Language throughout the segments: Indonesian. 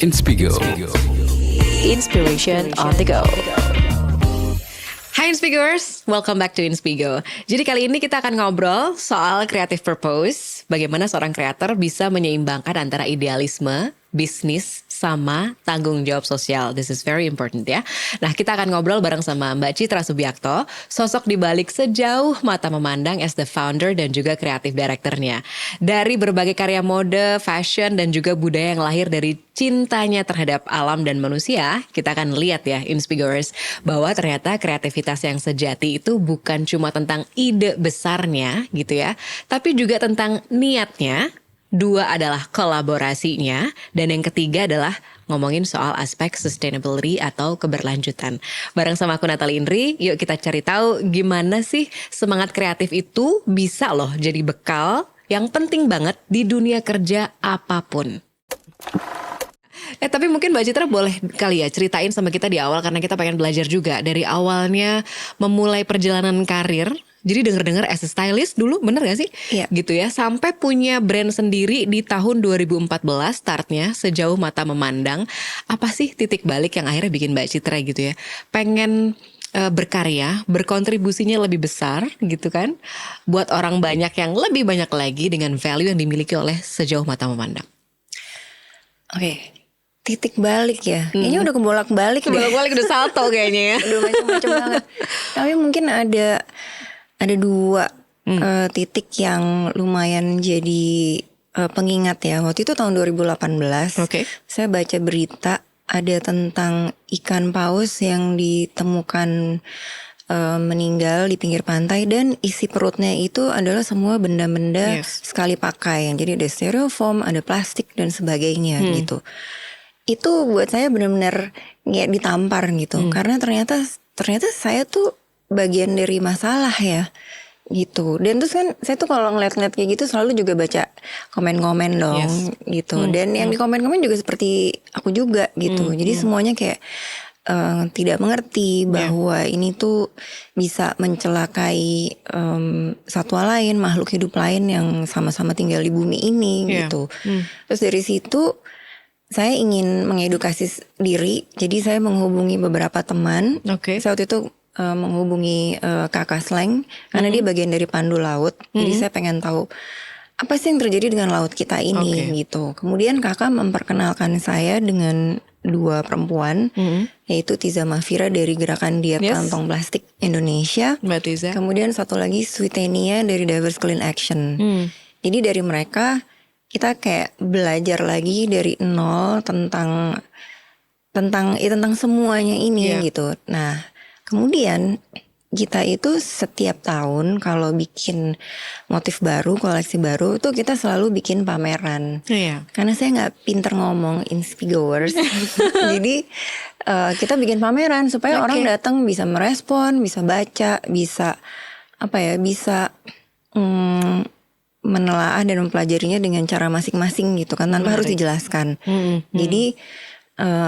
Inspigo. Inspiration on the go. Hai Inspigers, welcome back to Inspigo. Jadi kali ini kita akan ngobrol soal creative purpose, bagaimana seorang kreator bisa menyeimbangkan antara idealisme, bisnis, sama tanggung jawab sosial. This is very important ya. Nah, kita akan ngobrol bareng sama Mbak Citra Subiakto, sosok di balik Sejauh Mata Memandang as the founder dan juga creative directornya. Dari berbagai karya mode, fashion, dan juga budaya yang lahir dari cintanya terhadap alam dan manusia, kita akan lihat ya, Inspigers, bahwa ternyata kreativitas yang sejati itu bukan cuma tentang ide besarnya gitu ya, tapi juga tentang niatnya. Dua adalah kolaborasinya, dan yang ketiga adalah ngomongin soal aspek sustainability atau keberlanjutan. Bareng sama aku Natali Indri, yuk kita cari tahu gimana sih semangat kreatif itu bisa loh jadi bekal yang penting banget di dunia kerja apapun. Tapi mungkin Mbak Citra boleh kali ya ceritain sama kita di awal, karena kita pengen belajar juga dari awalnya memulai perjalanan karir. Jadi denger-dengar as a stylist dulu, bener gak sih? Iya. Gitu ya, sampai punya brand sendiri di tahun 2014 startnya Sejauh Mata Memandang. Apa sih titik balik yang akhirnya bikin Mbak Citra gitu ya pengen berkarya, berkontribusinya lebih besar gitu kan, buat orang banyak yang lebih banyak lagi dengan value yang dimiliki oleh Sejauh Mata Memandang. Oke, titik balik ya. Kayaknya udah kebolak-balik deh. Bolak-balik udah salto kayaknya ya. Udah macam-macam banget. Tapi mungkin ada dua titik yang lumayan jadi pengingat ya. Waktu itu tahun 2018. Oke. Saya baca berita ada tentang ikan paus yang ditemukan meninggal di pinggir pantai, dan isi perutnya itu adalah semua benda-benda sekali pakai. Jadi ada styrofoam, ada plastik dan sebagainya gitu. Itu buat saya benar-benar kayak ditampar gitu. Karena ternyata saya tuh bagian dari masalah ya gitu. Dan terus kan saya tuh kalau ngeliat-ngeliat kayak gitu selalu juga baca komen-komen dong gitu. Dan yang di komen-komen juga seperti aku juga gitu. Jadi semuanya kayak tidak mengerti bahwa ini tuh bisa mencelakai satwa lain, makhluk hidup lain yang sama-sama tinggal di bumi ini gitu. Terus dari situ saya ingin mengedukasi diri. Jadi saya menghubungi beberapa teman. Saya waktu itu menghubungi Kakak Sleng karena dia bagian dari Pandu Laut. Jadi saya pengen tahu apa sih yang terjadi dengan laut kita ini gitu. Kemudian kakak memperkenalkan saya dengan dua perempuan, yaitu Tiza Mafira dari Gerakan Diet Kantong Plastik Indonesia. Mbak Tiza. Kemudian satu lagi Switenia dari Diverse Clean Action. Jadi dari mereka kita kayak belajar lagi dari nol tentang semuanya ini gitu. Nah, kemudian kita itu setiap tahun kalau bikin motif baru, koleksi baru, tuh kita selalu bikin pameran. Karena saya nggak pinter ngomong Inspigoers, jadi kita bikin pameran supaya orang datang bisa merespon, bisa baca, bisa bisa menelaah dan mempelajarinya dengan cara masing-masing gitu kan, tanpa harus dijelaskan. Jadi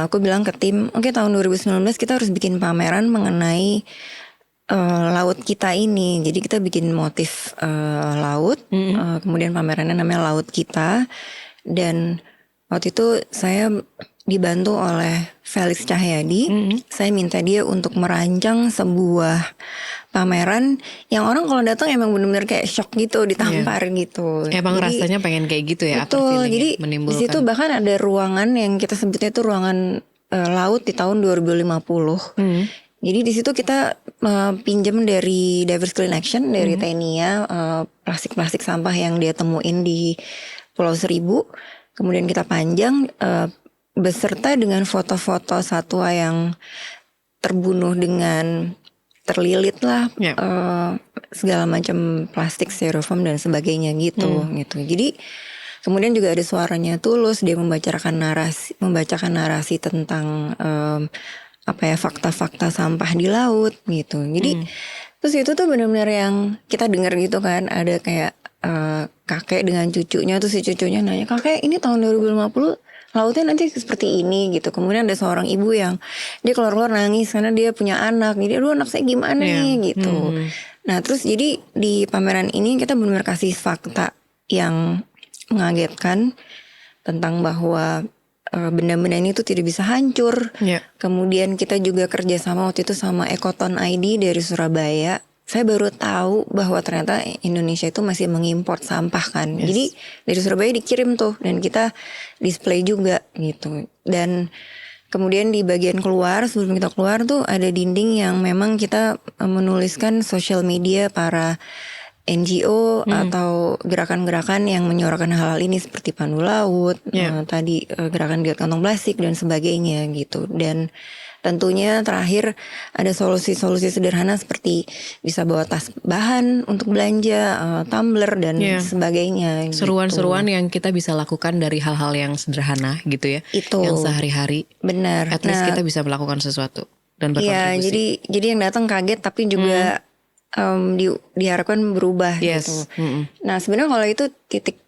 aku bilang ke tim, oke, tahun 2019 kita harus bikin pameran mengenai laut kita ini. Jadi kita bikin motif laut, kemudian pamerannya namanya Laut Kita. Dan waktu itu saya dibantu oleh Felix Cahyadi. Saya minta dia untuk merancang sebuah pameran yang orang kalau datang emang benar-benar kayak shock gitu, ditampar gitu. Emang jadi, rasanya pengen kayak gitu ya. Betul. Jadi di situ bahkan ada ruangan yang kita sebutnya itu ruangan laut di tahun 2050. Jadi di situ kita pinjam dari Diverse Clean Action, dari Tenia, plastik-plastik sampah yang dia temuin di Pulau Seribu. Kemudian kita panjang beserta dengan foto-foto satwa yang terbunuh dengan terlilit lah, segala macam plastik, styrofoam dan sebagainya gitu. Jadi kemudian juga ada suaranya Tulus, dia membacakan narasi tentang fakta-fakta sampah di laut gitu. Jadi terus itu tuh benar-benar yang kita dengar gitu kan, ada kayak kakek dengan cucunya, terus si cucunya nanya, "Kakek, ini tahun 2050 lautnya nanti seperti ini," gitu. Kemudian ada seorang ibu yang dia keluar-keluar nangis karena dia punya anak. Jadi aduh, anak saya gimana nih gitu. Nah, terus jadi di pameran ini kita benar-benar kasih fakta yang mengagetkan tentang bahwa benda-benda ini tuh tidak bisa hancur. Kemudian kita juga kerjasama waktu itu sama Ekoton ID dari Surabaya. Saya baru tahu bahwa ternyata Indonesia itu masih mengimpor sampah kan. Jadi dari Surabaya dikirim tuh dan kita display juga gitu. Dan kemudian di bagian keluar, sebelum kita keluar tuh ada dinding yang memang kita menuliskan social media para NGO atau gerakan-gerakan yang menyuarakan hal-hal ini seperti Pandu Laut, tadi gerakan diet kantong plastik dan sebagainya gitu. Dan tentunya terakhir ada solusi-solusi sederhana seperti bisa bawa tas bahan untuk belanja, tumbler dan sebagainya. Seruan-seruan yang kita bisa lakukan dari hal-hal yang sederhana gitu ya. Itu. Yang sehari-hari. Benar. At least kita bisa melakukan sesuatu dan berkontribusi. Jadi yang datang kaget tapi juga diharapkan berubah gitu. Nah sebenarnya kalau itu titik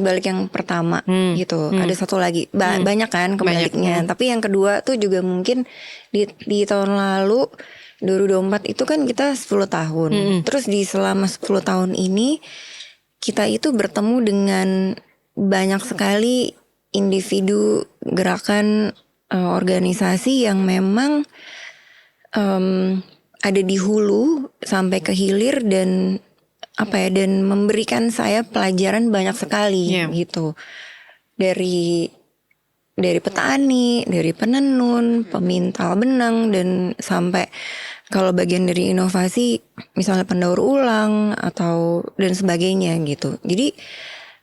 balik yang pertama gitu. Ada satu lagi banyak kan kebaliknya. Tapi yang kedua tuh juga mungkin di tahun lalu 2024 itu kan kita 10 tahun. Terus di selama 10 tahun ini kita itu bertemu dengan banyak sekali individu, gerakan, organisasi yang memang ada di hulu sampai ke hilir dan dan memberikan saya pelajaran banyak sekali gitu. Dari petani, dari penenun, pemintal benang dan sampai kalau bagian dari inovasi misalnya pendaur ulang atau dan sebagainya gitu. Jadi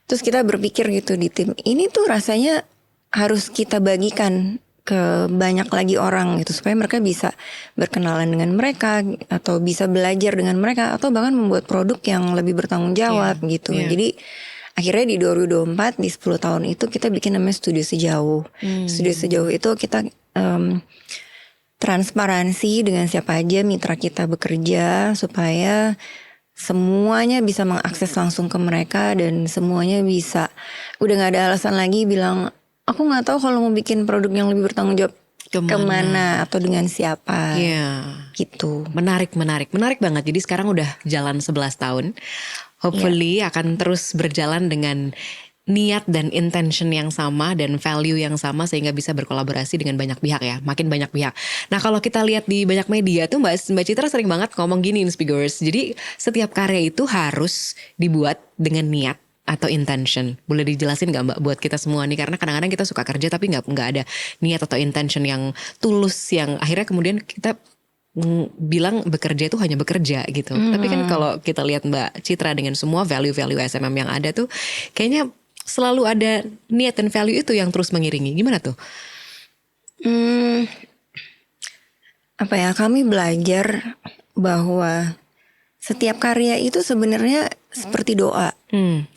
terus kita berpikir gitu di tim ini tuh rasanya harus kita bagikan ke banyak lagi orang gitu supaya mereka bisa berkenalan dengan mereka atau bisa belajar dengan mereka atau bahkan membuat produk yang lebih bertanggung jawab gitu. Jadi akhirnya di 2024 di 10 tahun itu kita bikin namanya Studio Sejauh. Studio Sejauh itu kita transparansi dengan siapa aja mitra kita bekerja supaya semuanya bisa mengakses langsung ke mereka dan semuanya bisa udah nggak ada alasan lagi bilang aku nggak tahu kalau mau bikin produk yang lebih bertanggung jawab kemana atau dengan siapa. Gitu. Menarik banget. Jadi sekarang udah jalan 11 tahun. Hopefully akan terus berjalan dengan niat dan intention yang sama dan value yang sama sehingga bisa berkolaborasi dengan banyak pihak ya, makin banyak pihak. Nah kalau kita lihat di banyak media tuh Mbak Citra sering banget ngomong gini Inspigers. Jadi setiap karya itu harus dibuat dengan niat atau intention. Boleh dijelasin gak Mbak buat kita semua nih, karena kadang-kadang kita suka kerja tapi nggak ada niat atau intention yang tulus yang akhirnya kemudian kita bilang bekerja itu hanya bekerja gitu. Tapi kan kalau kita lihat Mbak Citra dengan semua value-value SMM yang ada tuh kayaknya selalu ada niat dan value itu yang terus mengiringi. Gimana tuh? Kami belajar bahwa setiap karya itu sebenarnya seperti doa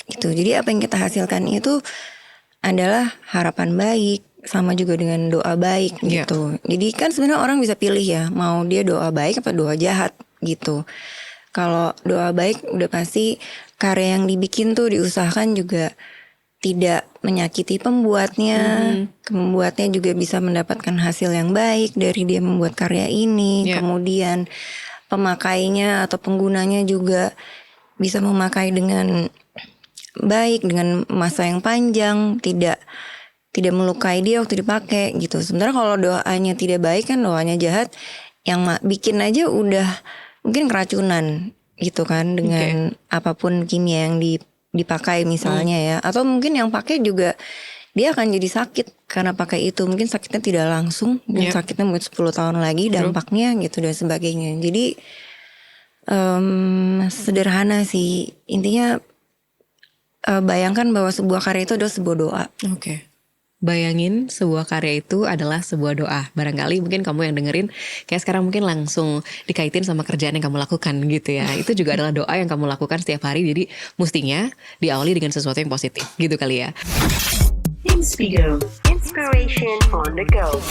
gitu. Jadi apa yang kita hasilkan itu adalah harapan baik sama juga dengan doa baik gitu. Jadi kan sebenarnya orang bisa pilih ya mau dia doa baik apa doa jahat gitu. Kalau doa baik udah pasti karya yang dibikin tuh diusahakan juga tidak menyakiti pembuatnya. Pembuatnya juga bisa mendapatkan hasil yang baik dari dia membuat karya ini. Kemudian pemakainya atau penggunanya juga bisa memakai dengan baik, dengan masa yang panjang, tidak melukai dia waktu dipakai gitu. Sementara kalau doanya tidak baik kan doanya jahat, yang bikin aja udah mungkin keracunan gitu kan dengan apapun kimia yang dipakai misalnya ya. Atau mungkin yang pakai juga dia akan jadi sakit karena pakai itu. Mungkin sakitnya tidak langsung, mungkin sakitnya mungkin 10 tahun lagi dampaknya gitu dan sebagainya. Jadi sederhana sih intinya, bayangkan bahwa sebuah karya itu adalah sebuah doa. Bayangin sebuah karya itu adalah sebuah doa. Barangkali mungkin kamu yang dengerin kayak sekarang mungkin langsung dikaitin sama kerjaan yang kamu lakukan gitu ya. Itu juga adalah doa yang kamu lakukan setiap hari. Jadi mestinya diawali dengan sesuatu yang positif gitu kali ya. Inspigo, inspiration on the go.